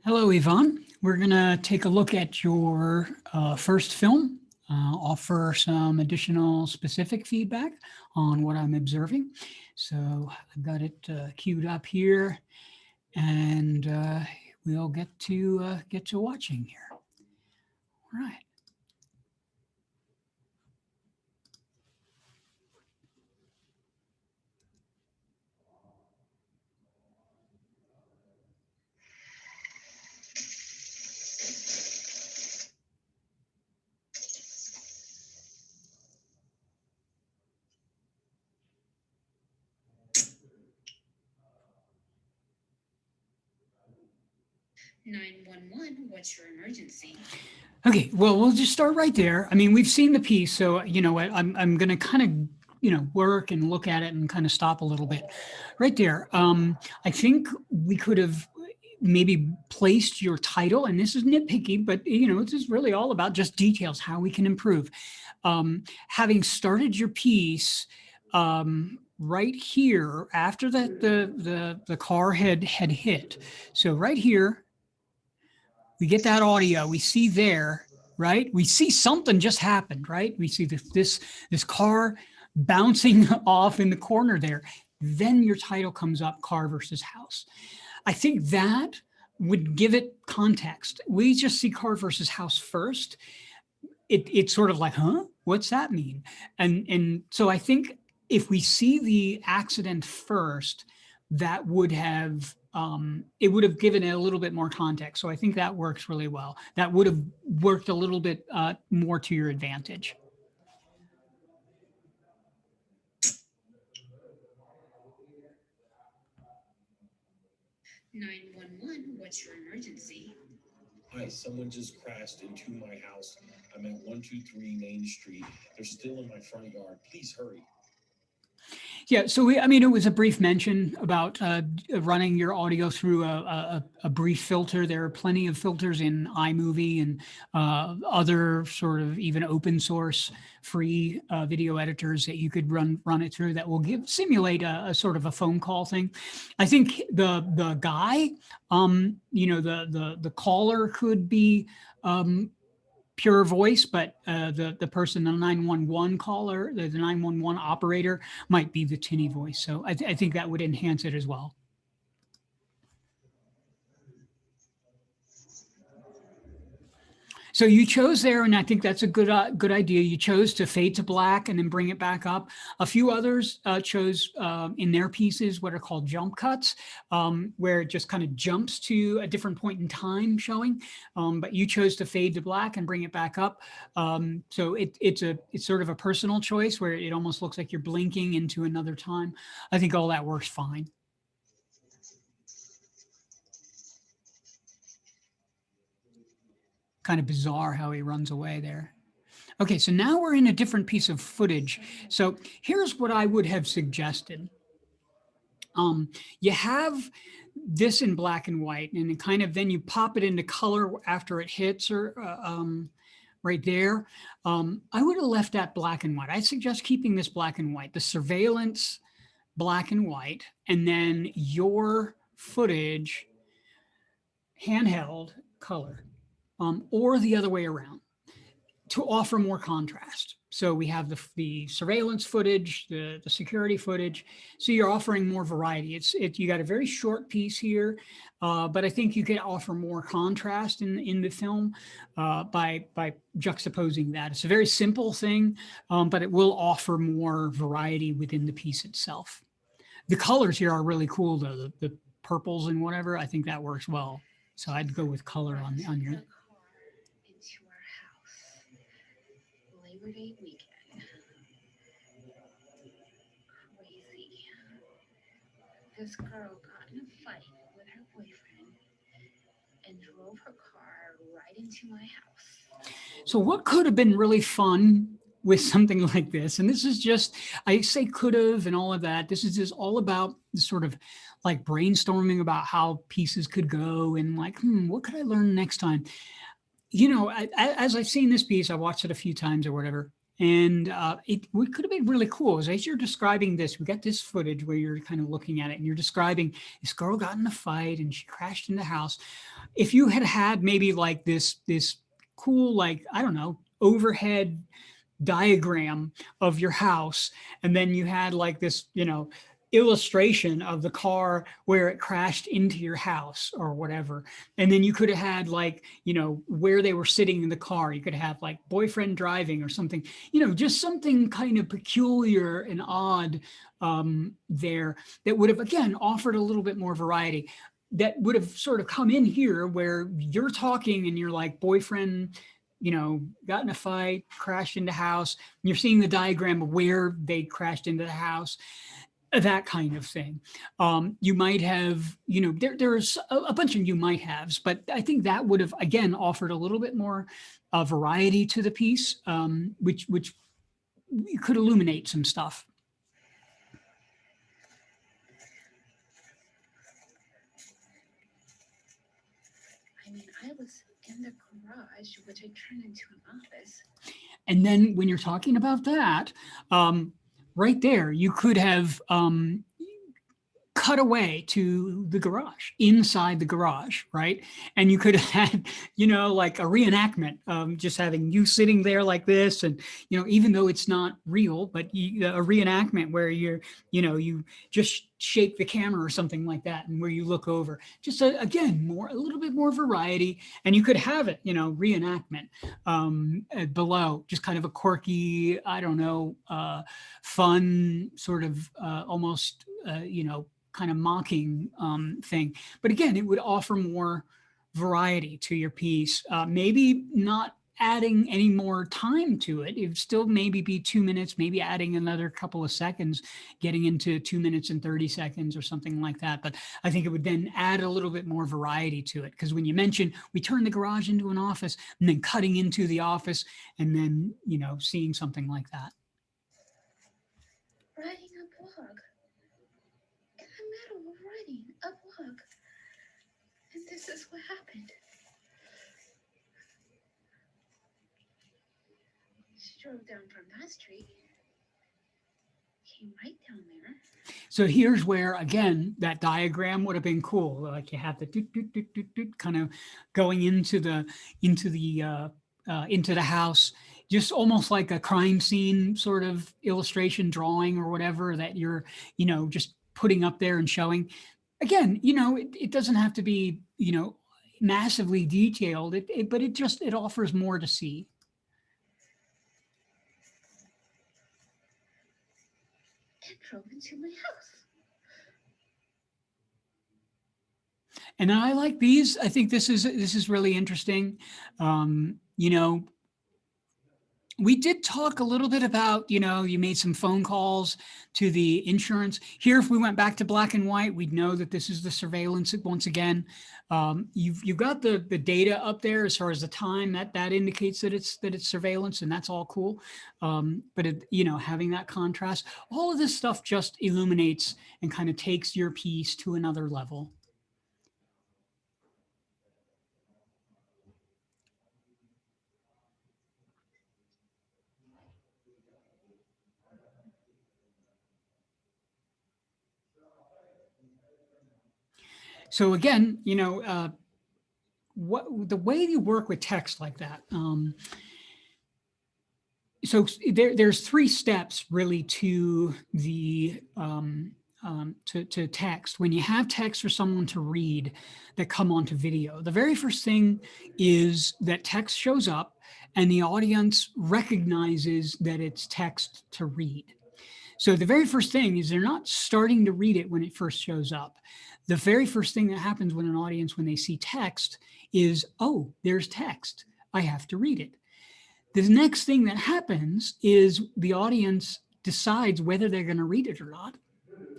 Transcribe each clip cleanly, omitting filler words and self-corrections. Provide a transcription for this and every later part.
Hello, Yvonne. We're going to take a look at your first film, offer some additional specific feedback on what I'm observing. So I've got it queued up here, and we'll get to watching here. All right. What's your emergency? Okay, well, we'll just start right there. I mean, we've seen the piece, so you know what, I'm going to kind of work and look at it and kind of stop a little bit right there. I think we could have maybe placed your title, and this is nitpicky, but this is really all about just details, how we can improve. Having started your piece right here after that the car had hit. So right here, we get that audio, we see there, right? We see something just happened, right? We see this car bouncing off in the corner there. Then your title comes up, car versus house. I think that would give it context. We just see car versus house first. It's sort of like, huh? What's that mean? And so I think if we see the accident first, that would have it would have given it a little bit more context. So I think that works really well. That would have worked a little bit more to your advantage. What's your emergency? Hi, someone just crashed into my house. I'm at 123 Main Street. They're still in my front yard. Please hurry. Yeah, so it was a brief mention about running your audio through a brief filter. There are plenty of filters in iMovie and other sort of even open source free video editors that you could run it through that will simulate a sort of a phone call thing. I think the guy, the caller could be pure voice, but the person, the 911 caller, the 911 operator might be the tinny voice. So I think that would enhance it as well. So you chose there, and I think that's a good idea. You chose to fade to black and then bring it back up. A few others chose in their pieces what are called jump cuts, where it just kind of jumps to a different point in time showing. But you chose to fade to black and bring it back up. So it's sort of a personal choice where it almost looks like you're blinking into another time. I think all that works fine. Kind of bizarre how he runs away there. Okay, so now we're in a different piece of footage. So here's what I would have suggested. You have this in black and white, and it kind of then you pop it into color after it hits, or right there. I would have left that black and white. I suggest keeping this black and white, the surveillance black and white, and then your footage handheld color. Or the other way around to offer more contrast. So we have the surveillance footage, the security footage. So you're offering more variety. You got a very short piece here, but I think you could offer more contrast in the film by juxtaposing that. It's a very simple thing, but it will offer more variety within the piece itself. The colors here are really cool though, the purples and whatever. I think that works well. So I'd go with color on your. Labor Day weekend. Crazy. This girl got in a fight with her boyfriend and drove her car right into my house. So what could have been really fun with something like this, and this is just, I say could have and all of that, this is just all about sort of like brainstorming about how pieces could go and like, what could I learn next time? As I've seen this piece, I watched it a few times or whatever, And what could have been really cool is as you're describing this, we got this footage where you're kind of looking at it and you're describing this girl got in a fight and she crashed in the house. If you had had maybe like this cool, like, I don't know, overhead diagram of your house, and then you had like this, illustration of the car where it crashed into your house or whatever, and then you could have had like, where they were sitting in the car, you could have like boyfriend driving or something, just something kind of peculiar and odd there, that would have again offered a little bit more variety, that would have sort of come in here where you're talking and you're like, boyfriend, got in a fight, crashed into house. You're seeing the diagram of where they crashed into the house, that kind of thing. You might have, there's a bunch of you might haves, but I think that would have, again, offered a little bit more variety to the piece, which could illuminate some stuff. I mean, I was in the garage, which I turned into an office. And then when you're talking about that, right there, you could have cut away to the garage, inside the garage, right? And you could have had, like a reenactment, just having you sitting there like this. And, even though it's not real, but a reenactment where you just shake the camera or something like that, and where you look over, just again, a little bit more variety. And you could have it, reenactment below, just kind of a quirky, I don't know, fun sort of almost, kind of mocking thing. But again, it would offer more variety to your piece. Maybe not adding any more time to it. It would still maybe be 2 minutes, maybe adding another couple of seconds, getting into 2 minutes and 30 seconds or something like that. But I think it would then add a little bit more variety to it. Because when you mention we turn the garage into an office, and then cutting into the office, and then, seeing something like that. Writing a blog. In the middle of writing a blog. And this is what happened. She drove down from that street. Came right down there. So here's where, again, that diagram would have been cool. Like you have the doot, doot, doot, doot, doot, kind of going into the house, just almost like a crime scene sort of illustration drawing or whatever that you're, just putting up there and showing. Again, it doesn't have to be, massively detailed, but it offers more to see. And drove into my house. And I like these. I think this is really interesting. We did talk a little bit about, you made some phone calls to the insurance. Here, if we went back to black and white, we'd know that this is the surveillance once again. You've got the data up there as far as the time that indicates that it's surveillance, and that's all cool. But having that contrast, all of this stuff just illuminates and kind of takes your piece to another level. So again, the way you work with text like that. So there's 3 steps really to the to text. When you have text for someone to read that come onto video, the very first thing is that text shows up and the audience recognizes that it's text to read. So the very first thing is they're not starting to read it when it first shows up. The very first thing that happens when an audience, when they see text, is, oh, there's text. I have to read it. The next thing that happens is the audience decides whether they're going to read it or not.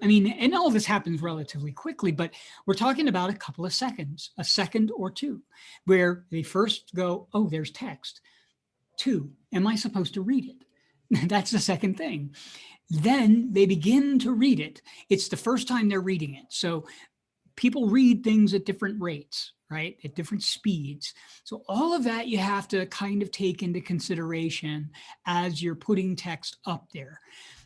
I mean, and all this happens relatively quickly, but we're talking about a couple of seconds, a second or 2, where they first go, oh, there's text. 2, am I supposed to read it? That's the second thing. Then they begin to read it. It's the first time they're reading it. So people read things at different rates, right? At different speeds. So all of that you have to kind of take into consideration as you're putting text up there.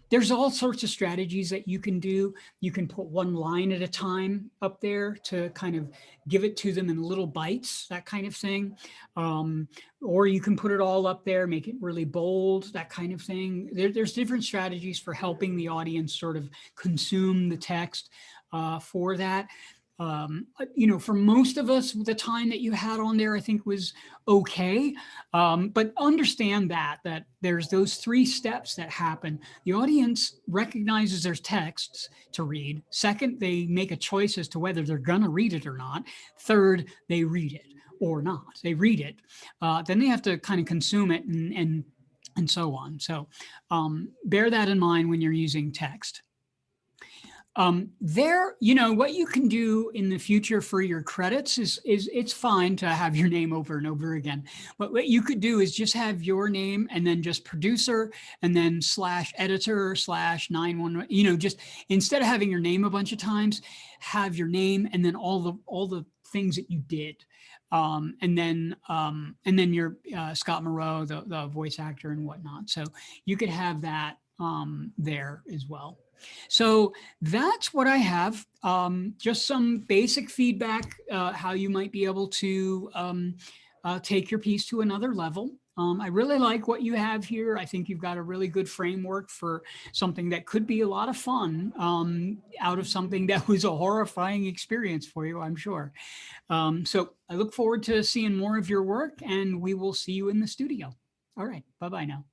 There's all sorts of strategies that you can do. You can put one line at a time up there to kind of give it to them in little bites, that kind of thing. Or you can put it all up there, make it really bold, that kind of thing. There's different strategies for helping the audience sort of consume the text for that. For most of us, the time that you had on there, I think was okay. But understand that there's those 3 steps that happen. The audience recognizes there's texts to read. Second, they make a choice as to whether they're going to read it or not. Third, they read it or not. They read it. Then they have to kind of consume it and so on. So bear that in mind when you're using text. What you can do in the future for your credits is it's fine to have your name over and over again. But what you could do is just have your name and then just producer and then /editor /911, just instead of having your name a bunch of times, have your name and then all the things that you did. And then your Scott Moreau, the voice actor and whatnot. So you could have that there as well. So that's what I have. Just some basic feedback, how you might be able to take your piece to another level. I really like what you have here. I think you've got a really good framework for something that could be a lot of fun out of something that was a horrifying experience for you, I'm sure. So I look forward to seeing more of your work, and we will see you in the studio. All right. Bye-bye now.